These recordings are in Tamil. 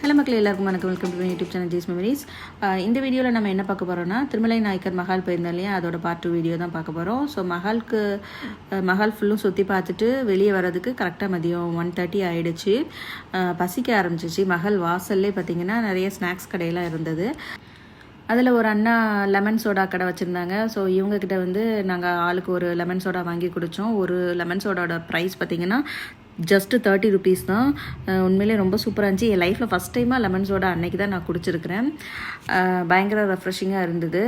ஹலோ மக்கள் எல்லாருக்கும் வணக்கம். வெல்கம் டு யூடியூப் சேனல் ஜீஸ் மெமரிஸ். இந்த வீடியோவில் நம்ம என்ன பார்க்க போகிறோம்னா, திருமலை நாயக்கர் மஹால் போயிருந்தோம் இல்லையா, அதோட பார்ட் 2 வீடியோ தான் பார்க்க போகிறோம். ஸோ மஹால் ஃபுல்லும் சுற்றி பார்த்துட்டு வெளியே வர்றதுக்கு கரெக்டாக மதியம் 1:30 ஆகிடுச்சு. பசிக்க ஆரம்பிச்சிச்சு. மஹால் வாசல்லே பார்த்திங்கன்னா நிறைய ஸ்நாக்ஸ் கடையெல்லாம் இருந்தது. அதில் ஒரு அண்ணா லெமன் சோடா கடை வச்சுருந்தாங்க. ஸோ இவங்கக்கிட்ட வந்து நாங்கள் ஆளுக்கு ஒரு லெமன் சோடா வாங்கி குடித்தோம். ஒரு லெமன் சோடாவோட ப்ரைஸ் பார்த்திங்கன்னா ஜஸ்ட்டு 30 rupees தான். உண்மையிலே ரொம்ப சூப்பராக இருந்துச்சு. என் லைஃப்பில் ஃபஸ்ட் டைமாக லெமன் சோடா அன்னைக்கு தான் நான் குடிச்சிருக்கிறேன். பயங்கர ரெஃப்ரெஷிங்காக இருந்தது.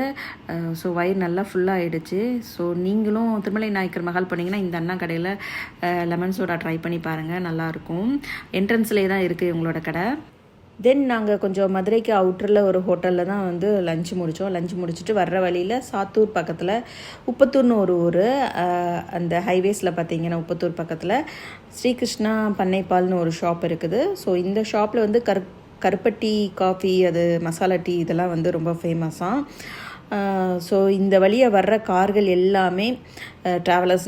ஸோ வயிறு நல்லா ஃபுல்லாக ஆகிடுச்சு. ஸோ நீங்களும் திருமலை நாயக்கர் மஹால் பண்ணிங்கன்னா இந்த அண்ணா கடையில் லெமன் சோடா ட்ரை பண்ணி பாருங்கள், நல்லாயிருக்கும். என்ட்ரன்ஸ்லேயே தான் இருக்குது இவங்களோட கடை. தென் நாங்கள் கொஞ்சம் மதுரைக்கு அவுட்டரில் ஒரு ஹோட்டலில் தான் வந்து லஞ்ச் முடித்தோம். லஞ்ச் முடிச்சுட்டு வர்ற வழியில் சாத்தூர் பக்கத்தில் உப்பத்தூர்னு ஒரு ஊர், அந்த ஹைவேஸில் பார்த்தீங்கன்னா உப்பத்தூர் பக்கத்தில் ஸ்ரீகிருஷ்ணா பண்ணைப்பால்னு ஒரு ஷாப் இருக்குது. ஸோ இந்த ஷாப்பில் வந்து கருப்பட்டி காஃபி, அது மசாலா டீ இதெல்லாம் வந்து ரொம்ப ஃபேமஸாக. ஸோ இந்த வழியாக வர்ற கார்கள் எல்லாமே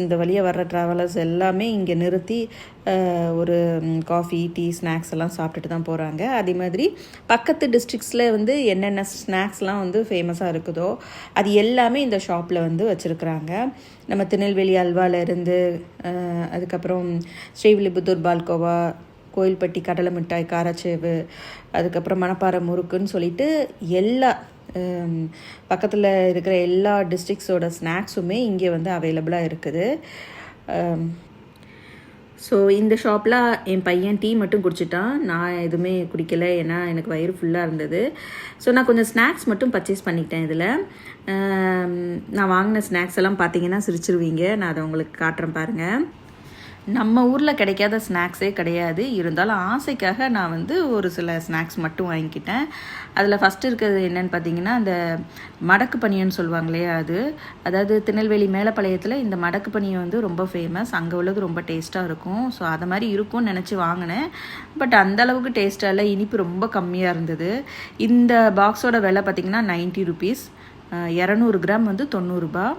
இந்த வழியாக வர்ற ட்ராவலர்ஸ் எல்லாமே இங்கே நிறுத்தி ஒரு காஃபி டீ ஸ்நாக்ஸ் எல்லாம் சாப்பிட்டுட்டு தான் போகிறாங்க. அதே மாதிரி பக்கத்து டிஸ்ட்ரிக்ஸில் வந்து என்னென்ன ஸ்நாக்ஸ்லாம் வந்து ஃபேமஸாக இருக்குதோ அது எல்லாமே இந்த ஷாப்பில் வந்து வச்சுருக்குறாங்க. நம்ம திருநெல்வேலி அல்வாலேருந்து அதுக்கப்புறம் ஸ்ரீவில்லிபுத்தூர் பால்கோவா, கோயில்பட்டி கடலை மிட்டாய், காரச்சேவு, அதுக்கப்புறம் மணப்பாறை முறுக்குன்னு சொல்லிட்டு எல்லா பக்கத்தில் இருக்கிற எல்லா டிஸ்ட்ரிக்ஸோட ஸ்நாக்ஸுமே இங்கே வந்து அவைலபிளாக இருக்குது. ஸோ இந்த ஷாப்பில் என் பையன் டீ மட்டும் குடிச்சிட்டான். நான் எதுவுமே குடிக்கலை, ஏன்னா எனக்கு வயிறு ஃபுல்லாக இருந்தது. ஸோ நான் கொஞ்சம் ஸ்நாக்ஸ் மட்டும் பர்ச்சேஸ் பண்ணிக்கிட்டேன். இதில் நான் வாங்கின ஸ்நாக்ஸ் எல்லாம் பார்த்தீங்கன்னா சிரிச்சிருவீங்க. நான் அதை உங்களுக்கு காட்டுறேன் பாருங்கள். நம்ம ஊரில் கிடைக்காத ஸ்நாக்ஸே கிடையாது. இருந்தாலும் ஆசைக்காக நான் வந்து ஒரு சில ஸ்நாக்ஸ் மட்டும் வாங்கிக்கிட்டேன். அதில் ஃபஸ்ட்டு இருக்கிறது என்னென்னு பார்த்தீங்கன்னா, அந்த மடக்கு பனியன்னு சொல்லுவாங்க இல்லையா, அதாவது திருநெல்வேலி மேலப்பாளையத்தில் இந்த மடக்கு பனியம் வந்து ரொம்ப ஃபேமஸ். அங்கே உள்ளது ரொம்ப டேஸ்ட்டாக இருக்கும். ஸோ அதை மாதிரி இருக்கும்னு நினச்சி வாங்கினேன். பட் அந்தளவுக்கு டேஸ்ட்டாக இல்லை, இனிப்பு ரொம்ப கம்மியாக இருந்தது. இந்த பாக்ஸோட விலை பார்த்திங்கன்னா 90 rupees. 200 கிராம் வந்து 90 ரூபாய்.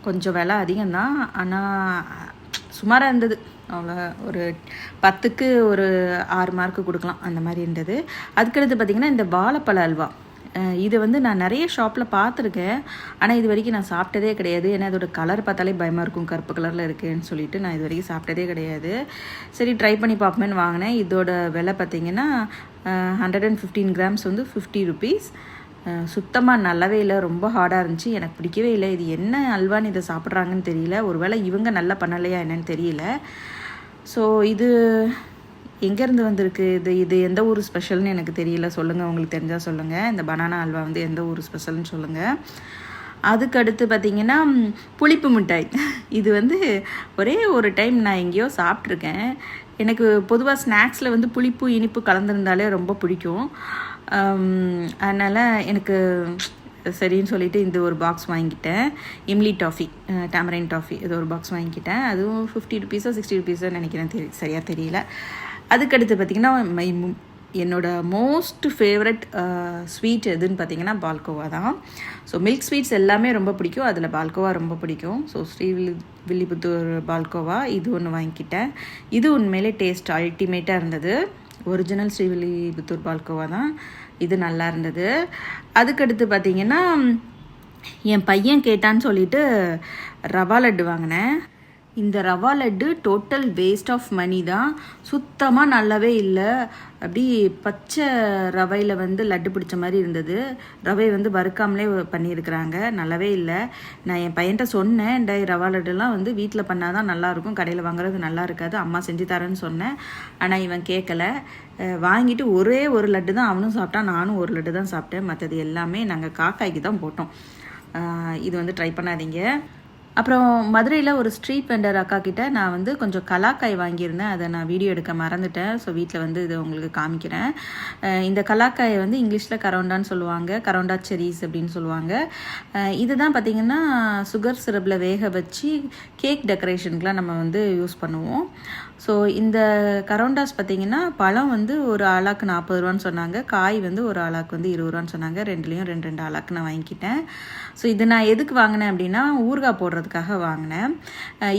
கொஞ்சம் விலை அதிகம்தான், ஆனால் சுமாராக இருந்தது. அவ்வளோ ஒரு 10க்கு ஒரு 6 மார்க்கு கொடுக்கலாம், அந்த மாதிரி இருந்தது. அதுக்கடுத்து பார்த்திங்கன்னா இந்த வாழைப்பழ அல்வா, இது வந்து நான் நிறைய ஷாப்பில் பார்த்துருக்கேன், ஆனால் இது வரைக்கும் நான் சாப்பிட்டதே கிடையாது. ஏன்னா அதோட கலர் பார்த்தாலே பயமாக இருக்கும், கருப்பு கலரில் இருக்குதுன்னு சொல்லிட்டு நான் இது வரைக்கும் சாப்பிட்டதே கிடையாது. சரி ட்ரை பண்ணி பார்ப்போமேன்னு வாங்கினேன். இதோட விலை பார்த்திங்கன்னா 115 grams வந்து 50 rupees. சுத்தமாக நல்லாவே இல்லை, ரொம்ப ஹார்டாக இருந்துச்சு. எனக்கு பிடிக்கவே இல்லை. இது என்ன அல்வான்னு இதை சாப்பிட்றாங்கன்னு தெரியல. ஒருவேளை இவங்க நல்லா பண்ணலையா என்னன்னு தெரியல. ஸோ இது எங்கேருந்து வந்திருக்கு, இது எந்த ஊர் ஸ்பெஷல்னு எனக்கு தெரியல. சொல்லுங்கள், உங்களுக்கு தெரிஞ்சால் சொல்லுங்கள். இந்த பனானா அல்வா வந்து எந்த ஊர் ஸ்பெஷல்னு சொல்லுங்கள். அதுக்கடுத்து பார்த்திங்கன்னா புளிப்பு மிட்டாய். இது வந்து ஒரே ஒரு டைம் நான் எங்கேயோ சாப்பிட்ருக்கேன். எனக்கு பொதுவாக ஸ்நாக்ஸில் வந்து புளிப்பு இனிப்பு கலந்துருந்தாலே ரொம்ப பிடிக்கும். அதனால் எனக்கு சரின்னு சொல்லிவிட்டு இந்த ஒரு பாக்ஸ் வாங்கிக்கிட்டேன். இம்லி டாஃபி, டேமரைன் டாஃபி, இது ஒரு பாக்ஸ் வாங்கிக்கிட்டேன். அதுவும் 50 rupees 60 rupees நினைக்கிறேன், சரியாக தெரியல. அதுக்கடுத்து பார்த்திங்கன்னா என்னோட மோஸ்ட் ஃபேவரட் ஸ்வீட் எதுன்னு பார்த்திங்கன்னா பால்கோவா தான். ஸோ மில்க் ஸ்வீட்ஸ் எல்லாமே ரொம்ப பிடிக்கும், அதில் பால்கோவா ரொம்ப பிடிக்கும். ஸோ ஸ்ரீவில்லிபுத்தூர் பால்கோவா இது ஒன்று வாங்கிக்கிட்டேன். இது உண்மையிலே டேஸ்ட் அல்டிமேட்டாக இருந்தது. ஒரிஜினல் ஸ்ரீவில்லிபுத்தூர் பால்கோவா தான். இது நல்லா இருந்தது. அதுக்கடுத்து பார்த்திங்கன்னா என் பையன் கேட்டான்னு சொல்லிட்டு ரவா லட்டு வாங்கினேன். இந்த rava laddu total waste of money தான். சுத்தமாக நல்லாவே இல்லை. அப்படி பச்சை ரவையில் வந்து லட்டு பிடிச்ச மாதிரி இருந்தது. ரவை வந்து வறுக்காமலே பண்ணியிருக்கிறாங்க, நல்லாவே இல்லை. நான் என் பையன்கிட்ட சொன்னேன், ரவா லட்டுலாம் வந்து வீட்டில் பண்ணால் தான் நல்லாயிருக்கும், கடையில் வாங்குறது நல்லா இருக்காது, அம்மா செஞ்சு தரேன்னு சொன்னேன். ஆனால் இவன் கேட்கல. வாங்கிட்டு ஒரே ஒரு லட்டு தான் அவனும் சாப்பிட்டான், நானும் ஒரு லட்டு தான் சாப்பிட்டேன். மற்றது எல்லாமே நாங்கள் காக்காய்க்கு தான் போட்டோம். இது வந்து ட்ரை பண்ணாதீங்க. அப்புறம் மதுரையில் ஒரு ஸ்ட்ரீட் வெண்டர் அக்கா கிட்ட நான் வந்து கொஞ்சம் கலாக்காய் வாங்கியிருந்தேன். அதை நான் வீடியோ எடுக்க மறந்துட்டேன். ஸோ வீட்டில் வந்து இதை உங்களுக்கு காமிக்கிறேன். இந்த கலாக்காயை வந்து இங்கிலீஷில் கரோண்டான்னு சொல்லுவாங்க, கரோண்டா செரீஸ் அப்படின்னு சொல்லுவாங்க. இதுதான் பார்த்திங்கன்னா சுகர் சிரப்பில் வேக வச்சு கேக் டெக்கரேஷனுக்குலாம் நம்ம வந்து யூஸ் பண்ணுவோம். ஸோ இந்த கரோண்டாஸ் பார்த்திங்கன்னா பழம் வந்து ஒரு ஆளாக்கு 40 ரூபான்னு சொன்னாங்க, காய் வந்து ஒரு ஆளாக்கு வந்து 20 ரூபான்னு சொன்னாங்க. ரெண்டுலேயும் 2 ஆளாக்கு நான் வாங்கிக்கிட்டேன். ஸோ இது நான் எதுக்கு வாங்கினேன் அப்படின்னா ஊறுகாய் போடுறதுக்கு சாப்பிட்றதுக்காக வாங்கினேன்.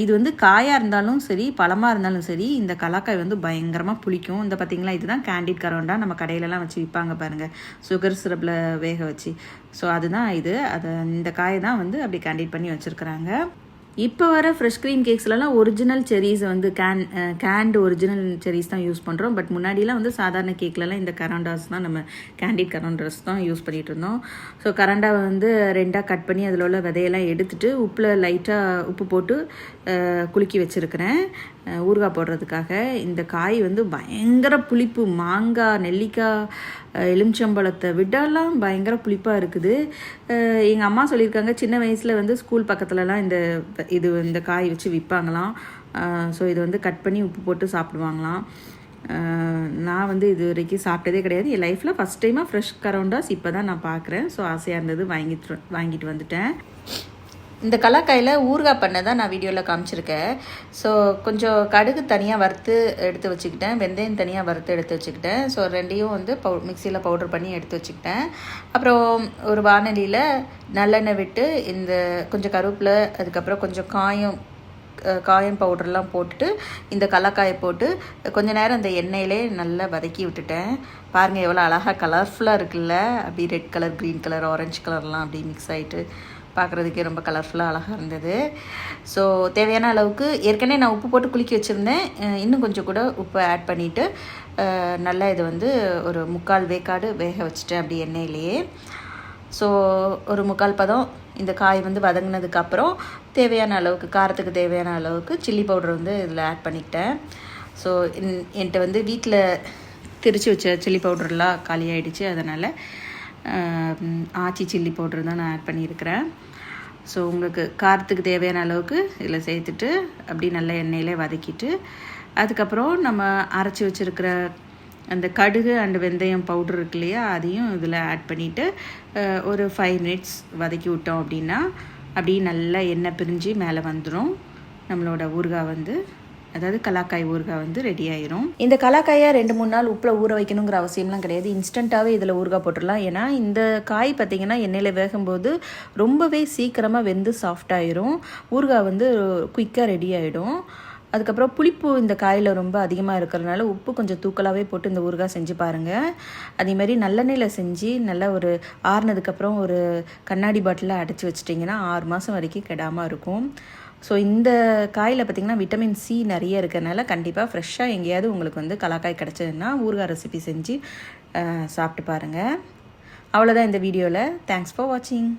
இது வந்து காயாக இருந்தாலும் சரி பழமாக இருந்தாலும் சரி இந்த கலாக்காய் வந்து பயங்கரமாக புளிக்கும். இந்த பார்த்திங்களா இதுதான் கேண்டிட் கரோண்டா, நம்ம கடையிலலாம் வச்சு விற்பாங்க பாருங்கள், சுகர் சிரப்பில் வேக வச்சு. ஸோ அதுதான் இது. இந்த காயை தான் வந்து அப்படி கேண்டிட் பண்ணி வச்சுருக்குறாங்க. இப்போ வர ஃப்ரெஷ் க்ரீம் கேக்ஸ்லலாம் ஒரிஜினல் செரீஸை வந்து கேண்டு ஒரிஜினல் செரீஸ் தான் யூஸ் பண்ணுறோம். பட் முன்னாடிலாம் வந்து சாதாரண கேக்லலாம் இந்த கராண்டாஸ் தான், நம்ம கேண்டிட் கராண்டாஸ் தான் யூஸ் பண்ணிகிட்டு இருந்தோம். ஸோ கராண்டாவை வந்து 2ஆக கட் பண்ணி அதில் உள்ள விதையெல்லாம் எடுத்துட்டு உப்பில் லைட்டாக உப்பு போட்டு குலுக்கி வச்சுருக்கிறேன் ஊறுகாய் போடுறதுக்காக. இந்த காய் வந்து பயங்கர புளிப்பு, மாங்காய் நெல்லிக்காய் எலுமிச்சம்பழத்தை விடலாம் பயங்கர புளிப்பாக இருக்குது. எங்கள் அம்மா சொல்லியிருக்காங்க சின்ன வயசில் வந்து ஸ்கூல் பக்கத்துலலாம் இந்த காய் வச்சு விற்பாங்களாம். ஸோ இது வந்து கட் பண்ணி உப்பு போட்டு சாப்பிடுவாங்களாம். நான் வந்து இது வரைக்கும் சாப்பிட்டதே கிடையாது. என் லைஃப்பில் ஃபஸ்ட் டைமாக ஃப்ரெஷ் கரோண்டாஸ் இப்போ தான் நான் பார்க்குறேன். ஸோ ஆசையாக இருந்தது, வாங்கிட்டு வந்துட்டேன். இந்த கலாக்காயில் ஊறுகாய் பண்ண தான் நான் வீடியோவில் காமிச்சிருக்கேன். ஸோ கொஞ்சம் கடுகு தனியாக வறுத்து எடுத்து வச்சுக்கிட்டேன், வெந்தயம் தனியாக வறுத்து எடுத்து வச்சுக்கிட்டேன். ஸோ ரெண்டையும் வந்து மிக்சியில் பவுடர் பண்ணி எடுத்து வச்சுக்கிட்டேன். அப்புறம் ஒரு வானலியில் நல்லெண்ணெய் விட்டு இந்த கொஞ்சம் கருவேப்பிலை, அதுக்கப்புறம் கொஞ்சம் காயம் பவுடர்லாம் போட்டுட்டு இந்த கலாக்காயை போட்டு கொஞ்சம் நேரம் அந்த எண்ணெயிலே நல்லா வதக்கி விட்டுட்டேன். பாருங்கள் எவ்வளோ அழகாக கலர்ஃபுல்லாக இருக்குல்ல, அப்படி red colour, green colour, orange கலர்லாம் அப்படி மிக்ஸ் ஆகிட்டு பார்க்குறதுக்கே ரொம்ப கலர்ஃபுல்லாக அழகாக இருந்தது. ஸோ தேவையான அளவுக்கு ஏற்கனவே நான் உப்பு போட்டு குலுக்கி வச்சுருந்தேன். இன்னும் கொஞ்சம் கூட உப்பு ஆட் பண்ணிவிட்டு நல்லா இதை வந்து ஒரு 3/4 வேக்காடு வேக வச்சுட்டேன் அப்படி எண்ணெயிலேயே. ஸோ ஒரு 3/4 பதம் இந்த காய் வந்து வதங்கினதுக்கப்புறம் தேவையான அளவுக்கு, காரத்துக்கு தேவையான அளவுக்கு சில்லி பவுடர் வந்து இதில் ஆட் பண்ணிக்கிட்டேன். ஸோ என்கிட்ட வந்து வீட்டில் திரிச்சு வச்ச சில்லி பவுடர்லாம் காலி ஆகிடுச்சு, அதனால் ஆச்சி சில்லி பவுடர் தான் நான் ஆட் பண்ணியிருக்கிறேன். ஸோ உங்களுக்கு காரத்துக்கு தேவையான அளவுக்கு இதில் சேர்த்துட்டு அப்படி நல்ல எண்ணெயிலே வதக்கிட்டு அதுக்கப்புறம் நம்ம அரைச்சி வச்சுருக்கிற அந்த கடுகு அண்ட் வெந்தயம் பவுடர் இருக்கு இல்லையா, அதையும் இதில் ஆட் பண்ணிவிட்டு ஒரு 5 மினிட்ஸ் வதக்கி விட்டோம் அப்படின்னா அப்படியே நல்லா எண்ணெய் பிரிஞ்சு மேலே வந்துடும். நம்மளோட ஊறுகாய் வந்து, அதாவது கலாக்காய் ஊறுகாய் வந்து ரெடி ஆயிரும். இந்த கலாக்காயை 2-3 நாள் உப்பில் ஊற வைக்கணுங்கிற அவசியம்லாம் கிடையாது. இன்ஸ்டண்ட்டாகவே இதில் ஊறுகாய் போட்டுடலாம். ஏன்னா இந்த காய் பார்த்திங்கன்னா எண்ணெயில் வேகும்போது ரொம்பவே சீக்கிரமாக வெந்து சாஃப்டாயிரும். ஊறுகாய் வந்து குயிக்காக ரெடி ஆகிடும். அதுக்கப்புறம் புளிப்பு இந்த காயில் ரொம்ப அதிகமாக இருக்கிறதுனால உப்பு கொஞ்சம் தூக்கலாகவே போட்டு இந்த ஊறுகாய் செஞ்சு பாருங்கள். அதேமாதிரி நல்லெண்ணெயில் செஞ்சு நல்லா ஒரு ஆறுனதுக்கப்புறம் ஒரு கண்ணாடி பாட்டிலில் அடைச்சி வச்சிட்டிங்கன்னா 6 மாதம் வரைக்கும் கெடாமல் இருக்கும். ஸோ இந்த காயில் பார்த்திங்கன்னா விட்டமின் சி நிறைய இருக்கிறதுனால கண்டிப்பாக ஃப்ரெஷ்ஷாக எங்கேயாவது உங்களுக்கு வந்து கலாக்காய் கிடச்சதுன்னா ஊறுகாய் ரெசிபி செஞ்சு சாப்பிட்டு பாருங்கள். அவ்வளோதான் இந்த வீடியோவில். தேங்க்ஸ் ஃபார் வாட்சிங்.